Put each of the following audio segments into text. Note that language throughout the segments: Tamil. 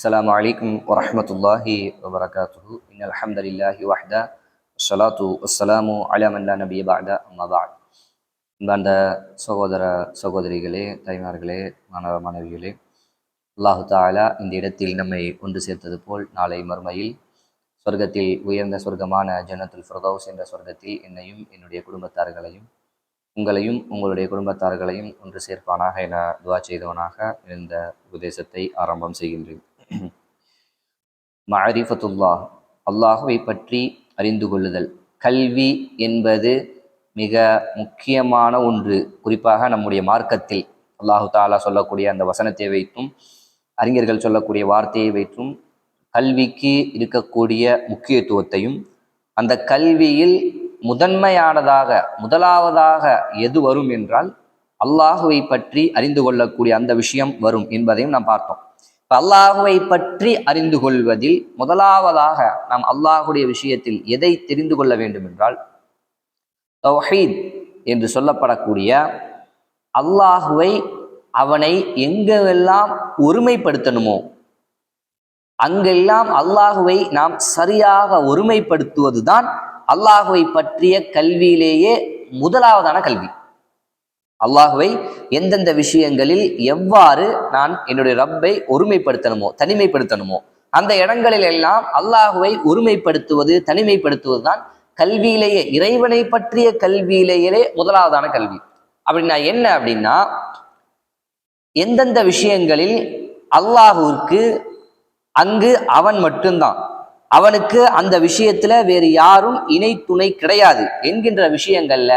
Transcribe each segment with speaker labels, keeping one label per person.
Speaker 1: السلام عليكم ورحمة الله وبركاته إن الحمد لله وحده والصلاة والسلام على من لا نبي بعد أما بعد அன்பார்ந்த சகோதர சகோதரிகளே, தாய்மார்களே, மாணவ மாணவிகளே, அல்லாஹு தாலா இந்த இடத்தில் நம்மை ஒன்று சேர்த்தது போல் நாளை மறுமையில் சொர்க்கத்தில் உயர்ந்த சொர்க்கமான ஜன்னத்துல் ஃபிர்தௌஸ் என்ற சொர்க்கத்தில் என்னையும் என்னுடைய குடும்பத்தார்களையும் உங்களையும் உங்களுடைய குடும்பத்தார்களையும் ஒன்று சேர்ப்பானாக என துவா செய்தவனாக இந்த உபதேசத்தை ஆரம்பம் செய்கின்றேன். மஅரிஃபத்துல்லாஹ், அல்லாஹுவை பற்றி அறிந்து கொள்ளுதல். கல்வி என்பது மிக முக்கியமான ஒன்று. குறிப்பாக நம்முடைய மார்க்கத்தில் அல்லாஹு தாலா சொல்லக்கூடிய அந்த வசனத்தை வைத்தும் அறிஞர்கள் சொல்லக்கூடிய வார்த்தையை வைத்தும் கல்விக்கு இருக்கக்கூடிய முக்கியத்துவத்தையும், அந்த கல்வியில் முதலாவதாக எது வரும் என்றால் அல்லாஹுவை பற்றி அறிந்து கொள்ளக்கூடிய அந்த விஷயம் வரும் என்பதையும் நாம் பார்த்தோம். அல்லாஹுவை பற்றி அறிந்து கொள்வதில் முதலாவதாக நாம் அல்லாஹுடைய விஷயத்தில் எதை தெரிந்து கொள்ள வேண்டும் என்றால் தௌஹீத் என்று சொல்லப்படக்கூடிய அல்லாஹுவை அவனை எங்கெல்லாம் ஒருமைப்படுத்தணுமோ அங்கெல்லாம் அல்லாஹுவை நாம் சரியாக ஒருமைப்படுத்துவதுதான் அல்லாஹுவை பற்றிய கல்வியிலேயே முதலாவதான கல்வி. அல்லாஹுவை எந்தெந்த விஷயங்களில் எவ்வாறு நான் என்னுடைய ரப்பை ஒருமைப்படுத்தணுமோ தனிமைப்படுத்தணுமோ அந்த இடங்களில் எல்லாம் அல்லாஹுவை ஒருமைப்படுத்துவது தனிமைப்படுத்துவது தான் கல்வியிலேயே, இறைவனை பற்றிய கல்வியிலேயே முதலாவதான கல்வி. அப்படின்னா என்ன அப்படின்னா, எந்தெந்த விஷயங்களில் அல்லாஹுவிற்கு அங்கு அவன் மட்டும்தான், அவனுக்கு அந்த விஷயத்துல வேறு யாரும் இணை துணை கிடையாது என்கின்ற விஷயங்கள்ல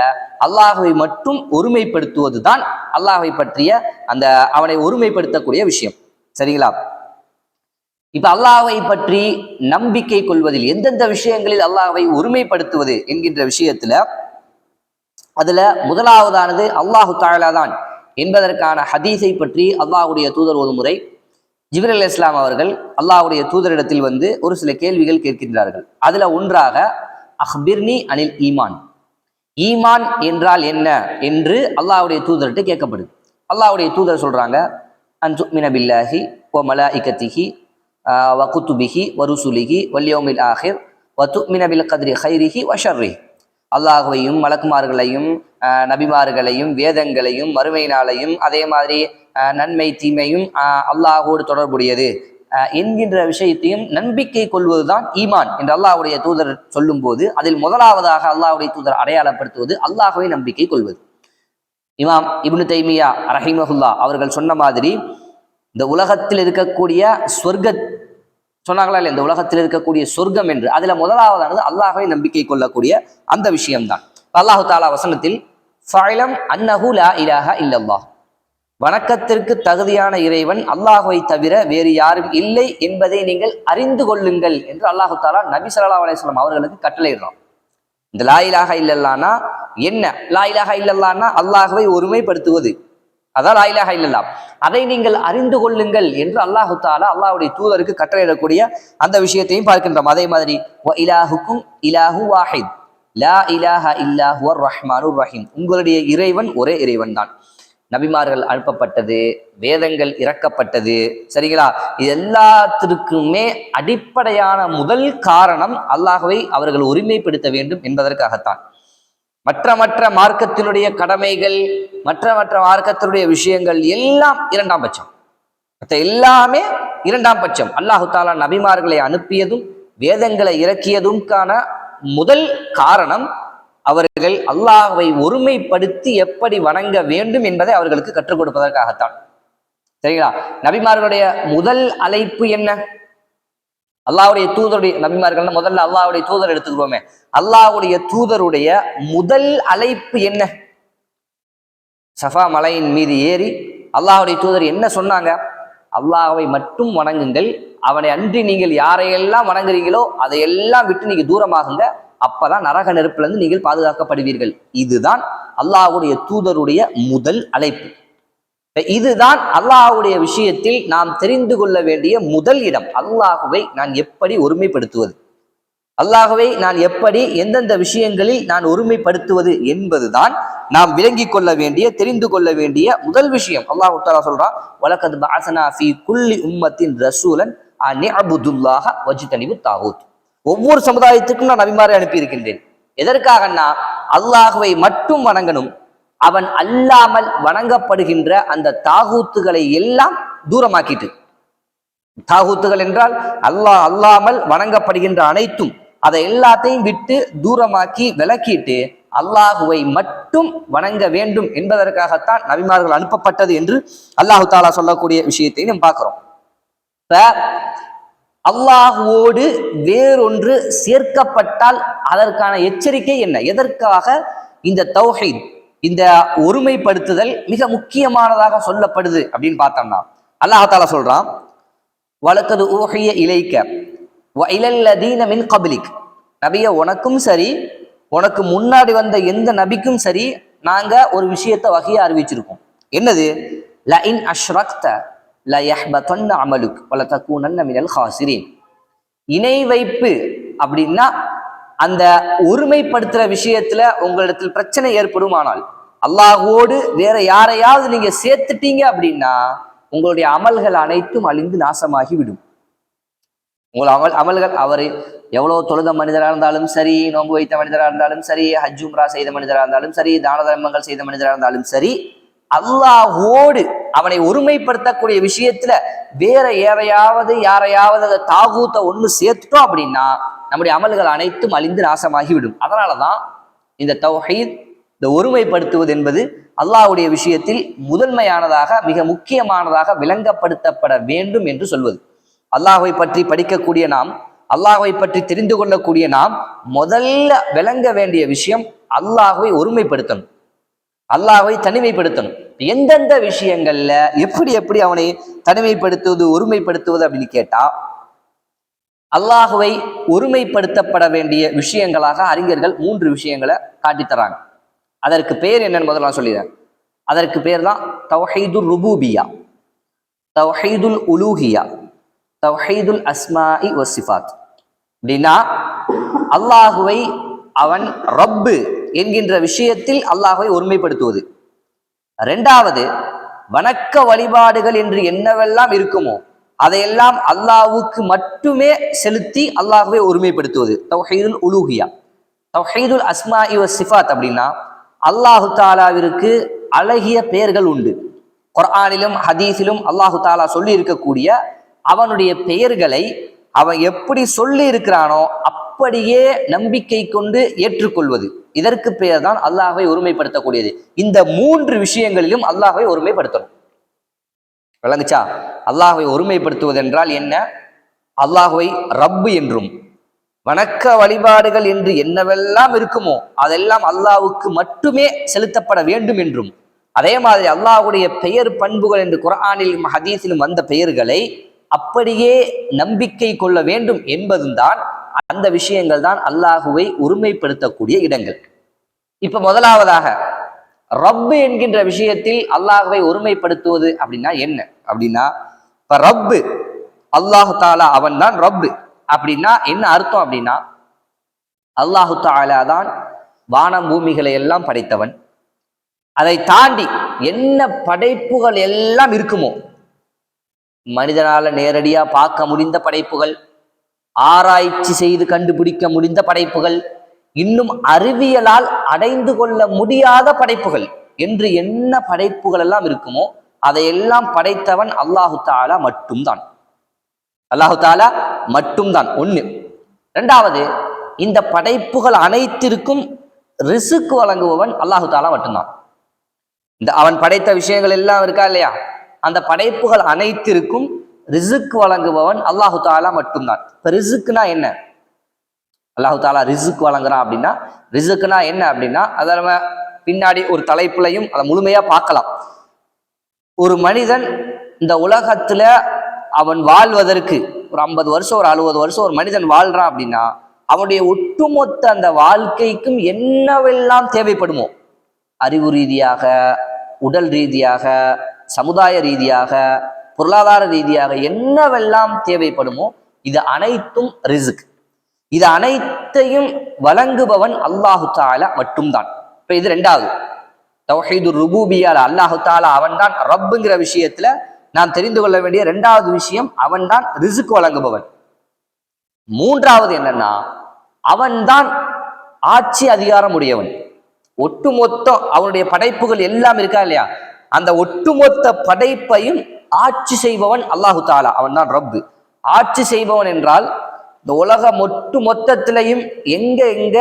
Speaker 1: அல்லாஹுவை மட்டும் ஒருமைப்படுத்துவது தான் அல்லாஹுவை பற்றிய அந்த அவனை ஒருமைப்படுத்தக்கூடிய விஷயம். சரிங்களா? இப்ப அல்லாஹுவை பற்றி நம்பிக்கை கொள்வதில் எந்தெந்த விஷயங்களில் அல்லாஹுவை ஒருமைப்படுத்துவது என்கின்ற விஷயத்துல அதுல முதலாவதானது அல்லாஹு தஆலா தான் என்பதற்கான ஹதீஸை பற்றி அல்லாஹுடைய தூதர் ஒரு முறை ஜிப்ரீல் அலைஹிஸ்ஸலாம் அவர்கள் அல்லாஹ்வுடைய தூதரிடத்தில் வந்து ஒரு சில கேள்விகள் கேட்கின்றார்கள். அதுல ஒன்றாக அஹ்பிர்னி அனில் ஈமான், ஈமான் என்றால் என்ன என்று அல்லாஹ்வுடைய தூதர்கிட்ட கேட்கப்படுது. அல்லாஹ்வுடைய தூதர் சொல்றாங்க, அன் துமின பில்லாஹி வ மலாயிகத்திஹி வ குதுபிஹி வ ருசுலிஹி வல் யௌமில் ஆஹிர் வ துமின பில் கத்ரி கைரிஹி வ ஷர்ரிஹி. அல்லாஹுவையும் மலக்குமார்களையும் நபிமார்களையும் வேதங்களையும் மறுமை நாளையும் அதே மாதிரி நன்மை தீமையும் அல்லாஹோடு தொடர்புடையது என்கின்ற விஷயத்தையும் நம்பிக்கை கொள்வதுதான் ஈமான் என்று அல்லாஹ்வுடைய தூதர் சொல்லும் போது அதில் முதலாவதாக அல்லாஹ்வுடைய தூதர் அடையாளப்படுத்துவது அல்லாஹுவை நம்பிக்கை கொள்வது. இமாம் இப்னு தைமியா ரஹிமஹுல்லா அவர்கள் சொன்ன மாதிரி இந்த உலகத்தில் இருக்கக்கூடிய சொர்க்க சொன்னாங்களா இல்லை, இந்த உலகத்தில் இருக்கக்கூடிய சொர்க்கம் என்று அதுல முதலாவதானது அல்லாஹுவை நம்பிக்கை கொள்ளக்கூடிய அந்த விஷயம்தான். அல்லாஹு தாலா வசனத்தில் ஃபஅலம் அன்னஹு லா இலாஹ இல்லல்லாஹ், வணக்கத்திற்கு தகுதியான இறைவன் அல்லாஹுவை தவிர வேறு யாரும் இல்லை என்பதை நீங்கள் அறிந்து கொள்ளுங்கள் என்று அல்லாஹு தாலா நபி ஸல்லல்லாஹு அலைஹி வஸல்லம் அவர்களுக்கு கட்டளையிடுறான். இந்த லா இலாஹ இல்லல்லாஹ்னா என்ன? லா இலாஹ இல்லல்லாஹ்னா அல்லாஹுவை ஒருமைப்படுத்துவது, அதான் லா இலாஹ இல்லல்லாஹ். அதை நீங்கள் அறிந்து கொள்ளுங்கள் என்று அல்லாஹு தாலா அல்லாஹ்வுடைய தூதருக்கு கட்டளையிடக்கூடிய அந்த விஷயத்தையும் பார்க்கின்றோம். அதே மாதிரி வ இலாஹுக்கும் இலாஹு வாஹித் லா இலாஹ இல்லா ஹுவர் ரஹ்மானுர் ரஹீம், உங்களுடைய இறைவன் ஒரே இறைவன் தான். நபிமார்கள் அனுப்பப்பட்டது, வேதங்கள் இறக்கப்பட்டது, சரிங்களா? இது எல்லாத்திற்குமே அடிப்படையான முதல் காரணம் அல்லாஹுவை அவர்கள் ஒருமைப்படுத்த வேண்டும் என்பதற்காகத்தான். மற்ற மார்க்கத்தினுடைய கடமைகள் மற்ற மார்க்கத்தினுடைய விஷயங்கள் எல்லாம் இரண்டாம் பட்சம், எல்லாமே இரண்டாம் பட்சம். அல்லாஹு தாலா நபிமார்களை அனுப்பியதும் வேதங்களை இறக்கியதும்கான முதல் காரணம் அவர்கள் அல்லாஹ்வை ஒருமைப்படுத்தி எப்படி வணங்க வேண்டும் என்பதை அவர்களுக்கு கற்றுக் கொடுப்பதற்காகத்தான். சரிங்களா? நபிமார்களுடைய முதல் அழைப்பு என்ன? அல்லாஹ்வுடைய தூதருடைய நபிமார்கள் முதல்ல அல்லாஹ்வுடைய தூதர் எடுத்துக்கிறோமே, அல்லாஹ்வுடைய தூதருடைய முதல் அழைப்பு என்ன? சஃபா மலையின் மீது ஏறி அல்லாஹ்வுடைய தூதர் என்ன சொன்னாங்க? அல்லாஹ்வை மட்டும் வணங்குங்கள், அவனை அன்றி நீங்கள் யாரையெல்லாம் வணங்குறீங்களோ அதையெல்லாம் விட்டு நீங்க தூரமாகுங்க, அப்பதான் நரக நெருப்பிலிருந்து நீங்கள் பாதுகாக்கப்படுவீர்கள். இதுதான் அல்லாஹ்வுடைய தூதருடைய முதல் அழைப்பு. இதுதான் அல்லாஹ்வுடைய விஷயத்தில் நாம் தெரிந்து கொள்ள வேண்டிய முதல் இடம். அல்லாஹுவை நான் எப்படி ஒருமைப்படுத்துவது, அல்லாஹுவை நான் எப்படி எந்தெந்த விஷயங்களில் நான் ஒருமைப்படுத்துவது என்பதுதான் நாம் விளங்கி கொள்ள வேண்டிய தெரிந்து கொள்ள வேண்டிய முதல் விஷயம். அல்லாஹ் தஆலா சொல்றான், வலகத் பஅஸனா ஃபீ குல்லி உம்மத்தின் ரசூலன் அனிஅபுதுல்லாஹ வஜ்தனிபு தாகூத். ஒவ்வொரு சமுதாயத்துக்கும் நான் நபிமாரை அனுப்பி இருக்கின்றேன். எதற்காகன்னா அல்லாஹுவை மட்டும் வணங்கணும், அவன் அல்லாமல் வணங்கப்படுகின்ற அந்த தாகூத்துகளை எல்லாம் தூரமாக்கிட்டு. தாகூத்துகள் என்றால் அல்லாஹ் அல்லாமல் வணங்கப்படுகின்ற அனைத்தும், அதை எல்லாத்தையும் விட்டு தூரமாக்கி விலக்கிட்டு அல்லாஹுவை மட்டும் வணங்க வேண்டும் என்பதற்காகத்தான் நபிமார்கள் அனுப்பப்பட்டது என்று அல்லாஹு தாலா சொல்லக்கூடிய விஷயத்தை நாம் பார்க்கிறோம். இப்ப அல்லாஹுவோடு வேறொன்று சேர்க்கப்பட்டால் அதற்கான எச்சரிக்கை என்ன? எதற்காக இந்த தௌஹீத், இந்த ஒருமைப்படுத்துதல் மிக முக்கியமானதாக சொல்லப்படுது அப்படின்னு பார்த்தோம்னா, அல்லாஹ் தாலா சொல்றான், வலக்கது ஊஹிய இலைக்க வ இலல்லதீன மின் கப்லிக். நபிய உனக்கும் சரி, உனக்கு முன்னாடி வந்த எந்த நபிக்கும் சரி, நாங்க ஒரு விஷயத்தை வகையை அறிவிச்சிருக்கோம். என்னது? லஇன் அஷ்ரக்த லயஹ்பதன்ன அமலுக் வலதகூனன்ன மினல் காசிரீன். இணை வைப்பு அப்படின்னா அந்த ஒருமைப்படுத்துற விஷயத்துல உங்களிடத்தில் பிரச்சனை ஏற்படுமானால், அல்லாஹோடு வேற யாரையாவது நீங்க சேர்த்துட்டீங்க அப்படின்னா உங்களுடைய அமல்கள் அனைத்தும் அழிந்து நாசமாகி விடும். உங்கள் அமல்கள், அவர் எவ்வளவு தொழுத மனிதராக இருந்தாலும் சரி, நோன்பு வைத்த மனிதராக இருந்தாலும் சரி, ஹஜ் உம்ரா செய்த மனிதராக இருந்தாலும் சரி, தான தர்மங்கள் செய்த மனிதராக இருந்தாலும் சரி, அல்லாஹோடு அவனை ஒருமைப்படுத்தக்கூடிய விஷயத்துல வேற யாரையாவது தாகூத்த ஒண்ணு சேர்த்துட்டோம் அப்படின்னா நம்முடைய அமல்கள் அனைத்தும் அழிந்து நாசமாகி விடும். அதனாலதான் இந்த தௌஹீத், இந்த ஒருமைப்படுத்துவது என்பது அல்லாஹ்வுடைய விஷயத்தில் முதன்மையானதாக, மிக முக்கியமானதாக விளங்கப்படுத்தப்பட வேண்டும் என்று சொல்வது. அல்லாஹ்வை பற்றி படிக்கக்கூடிய நாம், அல்லாஹ்வை பற்றி தெரிந்து கொள்ளக்கூடிய நாம் முதல்ல விளங்க வேண்டிய விஷயம் அல்லாஹ்வை ஒருமைப்படுத்தணும், அல்லாஹ்வை தனிமைப்படுத்தணும். எந்தெந்த விஷயங்கள்ல எப்படி அவனை தனிமைப்படுத்துவது, ஒருமைப்படுத்துவது அப்படின்னு கேட்டா, அல்லாஹ்வை ஒருமைப்படுத்தப்பட வேண்டிய விஷயங்களாக அறிஞர்கள் 3 விஷயங்களை காட்டித்தராங்க. அதற்கு பேர் என்னன்னு முதல்ல நான் சொல்லிடுறேன். அதற்கு பேர் தான் தௌஹீதுல் ருபூபியா, தௌஹீதுல் உலூஹியா, தௌஹீதுல் அஸ்மாஇ வஸ்ஸிஃபாத். அப்படின்னா அல்லாஹுவை அவன் ரப்பு என்கின்ற விஷயத்தில் அல்லாஹுவை ஒருமைப்படுத்துவது. 2வது, வணக்க வழிபாடுகள் என்று என்னவெல்லாம் இருக்குமோ அதையெல்லாம் அல்லாஹ்வுக்கு மட்டுமே செலுத்தி அல்லாஹுவை ஒருமைப்படுத்துவது, தௌஹீதுல் உலூஹியா. தௌஹீதுல் அஸ்மாஇ வஸ்ஸிஃபாத் அப்படின்னா அல்லாஹு தாலாவிற்கு அழகிய பெயர்கள் உண்டு. குர்ஆனிலும் ஹதீஸிலும் அல்லாஹு தாலா சொல்லி இருக்கக்கூடிய அவனுடைய பெயர்களை அவன் எப்படி சொல்லி இருக்கிறானோ அப்படியே நம்பிக்கை கொண்டு ஏற்றுக்கொள்வது, இதற்கு பெயர் தான் அல்லாஹ்வை ஒருமைப்படுத்தக்கூடியது. இந்த 3 விஷயங்களிலும் அல்லாஹ்வை ஒருமைப்படுத்தணும். விளங்குச்சா? அல்லாஹ்வை ஒருமைப்படுத்துவது என்றால் என்ன? அல்லாஹ்வை ரப்பு என்றும், வணக்க வழிபாடுகள் என்று என்னவெல்லாம் இருக்குமோ அதெல்லாம் அல்லாஹ்வுக்கு மட்டுமே செலுத்தப்பட வேண்டும் என்றும், அதே மாதிரி அல்லாஹ்வுடைய பெயர் பண்புகள் என்று குர்ஆனிலும் ஹதீஸிலும் வந்த பெயர்களை அப்படியே நம்பிக்கை கொள்ள வேண்டும் என்பதும் தான், அந்த விஷயங்கள் தான் அல்லாஹுவை ஒருமைப்படுத்தக்கூடிய இடங்கள். இப்ப முதலாவதாக ரப்பு என்கின்ற விஷயத்தில் அல்லாஹுவை ஒருமைப்படுத்துவது அப்படின்னா என்ன அப்படின்னா, இப்ப ரப்பு அல்லாஹு தாலா அவன் தான் ரப்பு அப்படின்னா என்ன அர்த்தம் அப்படின்னா, அல்லாஹு தாலா தான் வானம் பூமிகளை எல்லாம் படைத்தவன். அதை தாண்டி என்ன படைப்புகள் எல்லாம் இருக்குமோ, மனிதனால நேரடியா பார்க்க முடிந்த படைப்புகள், ஆராய்ச்சி செய்து கண்டுபிடிக்க முடிந்த படைப்புகள், இன்னும் அறிவியலால் அடைந்து கொள்ள முடியாத படைப்புகள் என்று என்ன படைப்புகள் எல்லாம் இருக்குமோ அதையெல்லாம் படைத்தவன் அல்லாஹு தாலா மட்டும்தான். அல்லாஹு தாலா மட்டும்தான் ஒண்ணு. 2வது, இந்த படைப்புகள் அனைத்திற்கும் ரிசுக் வழங்குபவன் அல்லாஹு தாலா மட்டும்தான். இந்த அவன் படைத்த விஷயங்கள் எல்லாம் இருக்கா இல்லையா, அந்த படைப்புகள் அனைத்திற்கும் ரிசுக் வழங்குபவன் அல்லாஹு தாலா மட்டும்தான். இப்ப ரிசுக்னா என்ன? அல்லாஹு தாலா ரிசுக் வழங்குறான் அப்படின்னா, ரிசுக்னா என்ன அப்படின்னா, அதை நம்ம பின்னாடி ஒரு தலைப்புலையும் அதை முழுமையா பார்க்கலாம். ஒரு மனிதன் இந்த உலகத்துல அவன் வாழ்வதற்கு ஒரு 50 வருஷம், ஒரு 60 வருஷம் ஒரு மனிதன் வாழ்றான் அப்படின்னா, அவனுடைய ஒட்டுமொத்த அந்த வாழ்க்கைக்கும் என்னவெல்லாம் தேவைப்படுமோ, அறிவு ரீதியாக, உடல் ரீதியாக, சமுதாய ரீதியாக, பொருளாதார ரீதியாக என்னவெல்லாம் தேவைப்படுமோ இது அனைத்தும் ரிசுக். இது அனைத்தையும் வழங்குபவன் அல்லாஹு தாலா மட்டும்தான். இப்ப இது 2வது, தௌஹீதுர் ருபூபியா. அல்லாஹு தாலா அவன் தான் ரப்புங்கிற விஷயத்துல நாம் தெரிந்து கொள்ள வேண்டிய இரண்டாவது விஷயம், அவன்தான் ரிசுக்கு வழங்குபவன். மூன்றாவது என்னன்னா, அவன்தான் ஆட்சி அதிகாரம் உடையவன். ஒட்டுமொத்தம் அவனுடைய படைப்புகள் எல்லாம் இருக்கா இல்லையா, அந்த ஒட்டுமொத்த படைப்பையும் ஆட்சி செய்பவன் அல்லாஹு தாலா, அவன் தான் ரப்பு. ஆட்சி செய்பவன் என்றால் இந்த உலகம் ஒட்டு மொத்தத்திலையும் எங்க எங்க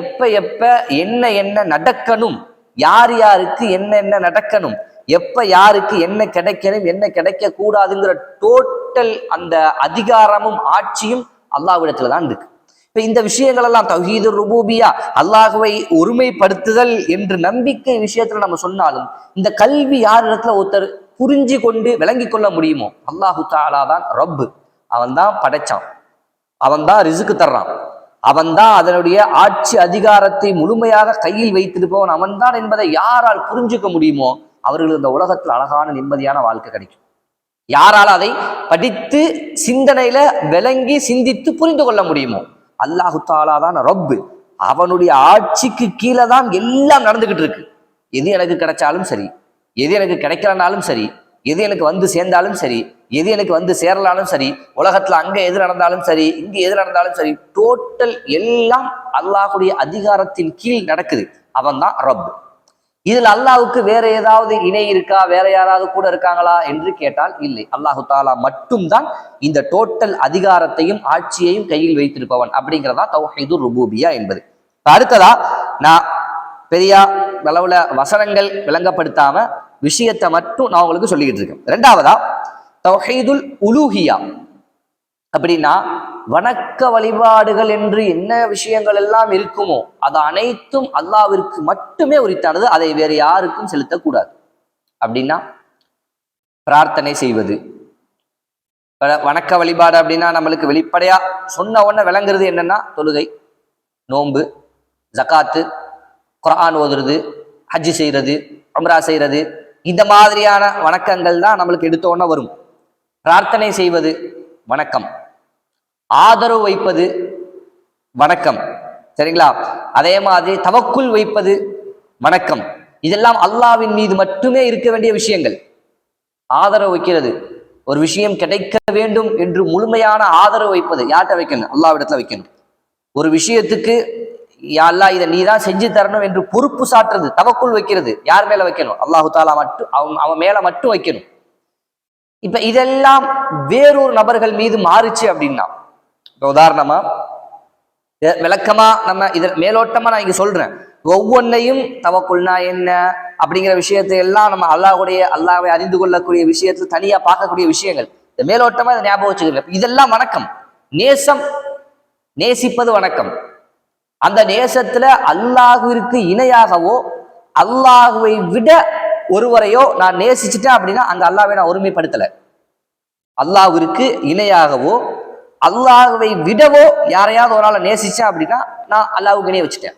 Speaker 1: எப்ப எப்ப என்ன என்ன நடக்கணும், யார் யாருக்கு என்ன என்ன நடக்கணும், எப்ப யாருக்கு என்ன கிடைக்கணும் என்ன கிடைக்க கூடாதுங்கிற டோட்டல் அந்த அதிகாரமும் ஆட்சியும் அல்லாஹ்விடத்துல தான் இருக்கு. இப்ப இந்த விஷயங்கள் எல்லாம் தௌஹீது ருபூபியா, அல்லாஹுவை ஒருமைப்படுத்துதல் என்று நம்பிக்கை விஷயத்துல நம்ம சொன்னாலும், இந்த கல்வி யார் இடத்துல ஒருத்தர் புரிஞ்சு கொண்டு விளங்கி கொள்ள முடியுமோ, அல்லாஹு தாலா தான் ரப்பு. அவன் தான் படைச்சான், அவன் தான் ரிசுக்கு தர்றான், அவன் தான் அதனுடைய ஆட்சி அதிகாரத்தை முழுமையாக கையில் வைத்திருப்பவன் அவன் தான் என்பதை யாரால் புரிஞ்சுக்க முடியுமோ அவர்களுக்கு இந்த உலகத்தில் அழகான நிம்மதியான வாழ்க்கை கிடைக்கும். யாரால் அதை படித்து சிந்தனையில விளங்கி சிந்தித்து புரிந்து கொள்ள முடியுமோ, அல்லாஹு தாலா தான் ரப்பு. அவனுடைய ஆட்சிக்கு கீழே தான் எல்லாம் நடந்துகிட்டு இருக்கு. எது எனக்கு கிடைச்சாலும் சரி, எது எனக்கு கிடைக்கலனாலும் சரி, எது எனக்கு வந்து சேர்ந்தாலும் சரி, எது எனக்கு வந்து சேரலாலும் சரி, உலகத்துல அங்க எது நடந்தாலும் சரி, இங்க எது நடந்தாலும் சரி, டோட்டல் எல்லாம் அல்லாஹுடைய அதிகாரத்தின் கீழ் நடக்குது. அவன் தான் ரப். இதுல அல்லாஹுக்கு வேற ஏதாவது இணை இருக்கா, வேற யாராவது கூட இருக்காங்களா என்று கேட்டால் இல்லை. அல்லாஹு தாலா மட்டும்தான் இந்த டோட்டல் அதிகாரத்தையும் ஆட்சியையும் கையில் வைத்திருப்பவன். அப்படிங்கிறதா தௌஹீது ருபூபியா என்பது. அடுத்ததா நான் பெரியா அளவுல வசனங்கள் விளங்கப்படுத்தாம விஷயத்தை மட்டும் நான் உங்களுக்கு சொல்லிக்கிட்டு இருக்கேன். ரெண்டாவதா தௌஹீதுல் உலூஹியா. அப்படின்னா வணக்க வழிபாடுகள் என்று என்ன விஷயங்கள் எல்லாம் இருக்குமோ அது அனைத்தும் அல்லாஹ்விற்கு மட்டுமே உரித்தானது, அதை வேறு யாருக்கும் செலுத்தக்கூடாது. அப்படின்னா பிரார்த்தனை செய்வது, வணக்க வழிபாடு அப்படின்னா நம்மளுக்கு வெளிப்படையா சொன்ன உடனே விளங்குறது என்னன்னா தொழுகை, நோன்பு, ஜகாத்து, குர்ஆன் ஓதுறது, ஹஜ்ஜி செய்யறது, உம்ரா செய்யறது, இந்த மாதிரியான வணக்கங்கள் தான் நம்மளுக்கு எடுத்த உடனே வரும். பிரார்த்தனை செய்வது வணக்கம், ஆதரவு வைப்பது வணக்கம், சரிங்களா? அதே மாதிரி தவக்குல் வைப்பது வணக்கம். இதெல்லாம் அல்லாஹ்வின் மீது மட்டுமே இருக்க வேண்டிய விஷயங்கள். ஆதரவு வைக்கிறது, ஒரு விஷயம் கிடைக்க வேண்டும் என்று முழுமையான ஆதரவு வைப்பது யார்கிட்ட வைக்கணும்? அல்லாஹ்விடத்துல வைக்கணும். ஒரு விஷயத்துக்கு யா அல்லாஹ் இதை நீ தான் செஞ்சு தரணும் என்று பொறுப்பு சாட்டுறது, தவக்குல் வைக்கிறது யார் மேல வைக்கணும்? அல்லாஹு தாலா மட்டும், அவன் மேல மட்டும் வைக்கணும். இப்ப இதெல்லாம் வேறொரு நபர்கள் மீது மாறுச்சு அப்படின்னா, இப்போ உதாரணமா விளக்கமா நம்ம இத மேலோட்டமா நான் இங்க சொல்றேன், ஒவ்வொன்னையும் தவக்குல்னா என்ன அப்படிங்கிற விஷயத்தை எல்லாம் நம்ம அல்லாஹ்வை அறிந்து கொள்ளக்கூடிய விஷயத்துல தனியா பார்க்கக்கூடிய விஷயங்கள். இந்த மேலோட்டமா இதை ஞாபகம் வச்சுக்கல. இதெல்லாம் வணக்கம். நேசம், நேசிப்பது வணக்கம். அந்த நேசத்துல அல்லாஹ்விற்கு இணையாகவோ அல்லாஹுவை விட ஒருவரையோ நான் நேசிச்சுட்டேன் அப்படின்னா அங்க அல்லாஹ்வை நான் ஒருமைப்படுத்தல. அல்லாஹ்விற்கு இணையாகவோ அல்லாஹுவை விடவோ யாரையாவது ஒரு ஆளை நேசிச்சேன் அப்படின்னா நான் அல்லாஹ்வுக்கு இணைய வச்சுட்டேன்,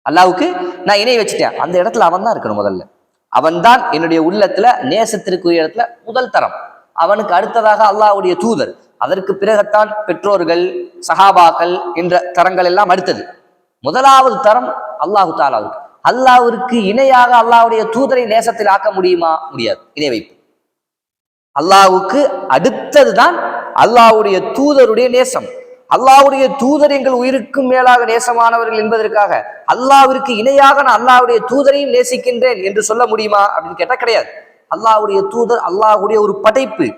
Speaker 1: அல்லாஹ்வுக்கு நான் இணைய வச்சுட்டேன். அந்த இடத்துல அவன் தான் இருக்கணும். முதல்ல அவன் தான் என்னுடைய உள்ளத்துல நேசத்திற்குரிய இடத்துல முதல் தரம். அவனுக்கு அடுத்ததாக அல்லாஹ்வுடைய தூதர், அதற்கு பிறகுத்தான் பெற்றோர்கள், சஹாபாக்கள் என்ற தரங்கள் எல்லாம் அடுத்தது. முதலாவது தரம் அல்லாஹு தாலாவுக்கு. அல்லாஹ்விற்கு இணையாக அல்லாஹ்வுடைய தூதரை நேசத்தில் ஆக்க முடியுமா? முடியாது. இணை வைப்பு. அல்லாஹ்வுக்கு அடுத்ததுதான் அல்லாஹ்வுடைய தூதருடைய நேசம். அல்லாஹ்வுடைய தூதர் எங்கள் உயிருக்கும் மேலாக நேசமானவர்கள் என்பதற்காக அல்லாஹ்விற்கு இணையாக நான் அல்லாஹ்வுடைய தூதரையும் நேசிக்கின்றேன் என்று சொல்ல முடியுமா அப்படின்னு கேட்டா கிடையாது. அல்லாஹ்வுடைய தூதர் அல்லாஹ்வுடைய ஒரு படைப்பு,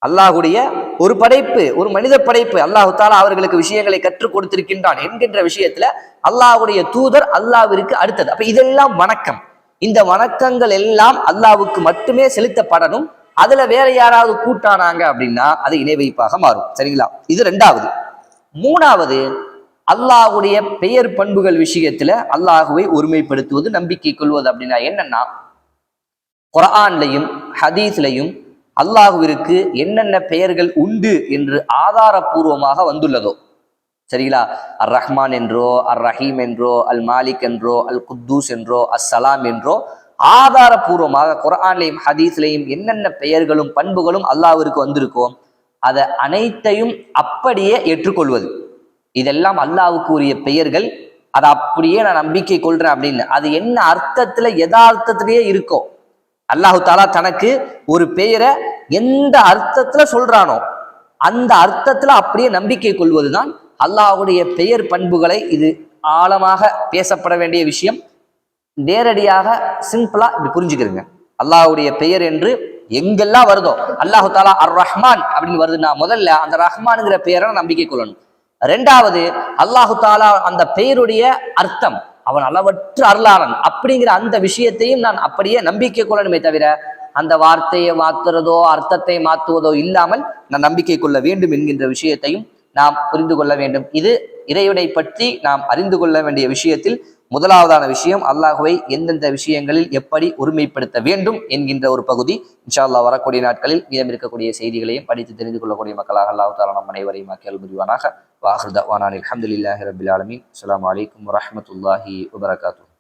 Speaker 1: அல்லாஹ்வுடைய ஒரு படைப்பு, ஒரு மனித படைப்பு. அல்லாஹு தாலா அவர்களுக்கு விஷயங்களை கற்றுக் கொடுத்திருக்கின்றான் என்கின்ற விஷயத்துல அல்லாஹ்வுடைய தூதர் அல்லாஹ்விற்கு அடுத்தது. அப்ப இதெல்லாம் வணக்கம். இந்த வணக்கங்கள் எல்லாம் அல்லாஹ்வுக்கு மட்டுமே செலுத்தப்படணும். அதுல வேற யாராவது கூட்டானாங்க அப்படின்னா அது இணை வைப்பாக மாறும். சரிங்களா? இது ரெண்டாவது. மூணாவது, அல்லாஹ்வுடைய பெயர் பண்புகள் விஷயத்துல அல்லாஹுவை ஒருமைப்படுத்துவது, நம்பிக்கை கொள்வது. அப்படின்னா என்னன்னா, குர்ஆன்லையும் ஹதீஸ்லையும் அல்லாஹுவிற்கு என்னென்ன பெயர்கள் உண்டு என்று ஆதாரபூர்வமாக வந்துள்ளதோ, சரிங்களா? அர் ரஹ்மான் என்றோ, அர் ரஹீம் என்றோ, அல் மாலிக் என்றோ, அல் குத்தூஸ் என்றோ, அஸ்ஸலாம் என்றோ ஆதாரபூர்வமாக குர்ஆன்லையும் ஹதீஸ்லையும் என்னென்ன பெயர்களும் பண்புகளும் அல்லாஹ்விற்கு வந்திருக்கோ அதை அனைத்தையும் அப்படியே ஏற்றுக்கொள்வது. இதெல்லாம் அல்லாஹ்வுக்கு உரிய பெயர்கள், அதை அப்படியே நான் நம்பிக்கை கொள்றேன் அப்படின்னு அது என்ன அர்த்தத்துல யதார்த்தத்திலேயே இருக்கோ அல்லாஹு தாலா தனக்கு ஒரு பெயரை எந்த அர்த்தத்துல சொல்றானோ அந்த அர்த்தத்துல அப்படியே நம்பிக்கை கொள்வதுதான் அல்லாஹுடைய பெயர் பண்புகளை. இது ஆழமாக பேசப்பட வேண்டிய விஷயம். நேரடியாக சிம்பிளா இப்படி புரிஞ்சுக்கிறீங்க. அல்லாஹுடைய பெயர் என்று எங்கெல்லாம் வருதோ, அல்லாஹு தாலா அர் ரஹ்மான் அப்படின்னு வருதுன்னா முதல்ல அந்த ரஹ்மானுங்கிற பெயரை நம்பிக்கை கொள்ளணும். ரெண்டாவது, அல்லாஹு தாலா அந்த பெயருடைய அர்த்தம் அவன் அளவற்ற அருளாளன் அப்படிங்கிற அந்த விஷயத்தையும் நான் அப்படியே நம்பிக்கை கொள்ளணுமே தவிர அந்த வார்த்தையை மாத்துறதோ அர்த்தத்தை மாற்றுவதோ இல்லாமல் நான் நம்பிக்கை கொள்ள வேண்டும் என்கின்ற விஷயத்தையும் நாம் புரிந்து கொள்ள வேண்டும். இது இறைவனை பற்றி நாம் அறிந்து கொள்ள வேண்டிய விஷயத்தில் முதலாவதான விஷயம், அல்லாஹுவை எந்தெந்த விஷயங்களில் எப்படி ஒருமைப்படுத்த வேண்டும் என்கின்ற ஒரு பகுதி. இன்ஷா அல்லாஹ் வரக்கூடிய நாட்களில் மீதம் இருக்கக்கூடிய செய்திகளையும் படித்து தெரிந்து கொள்ளக்கூடிய மக்களாக அல்லாஹ் தஆலா நம் அனைவரையும் ஆக்கியல் புரிவானாக. வாஹிர் தஅவானா அல்ஹம்துலில்லாஹி ரப்பில் ஆலமீன். அஸ்ஸலாமு அலைக்கும் வரஹ்மத்துல்லாஹி வபரகாத்துஹு.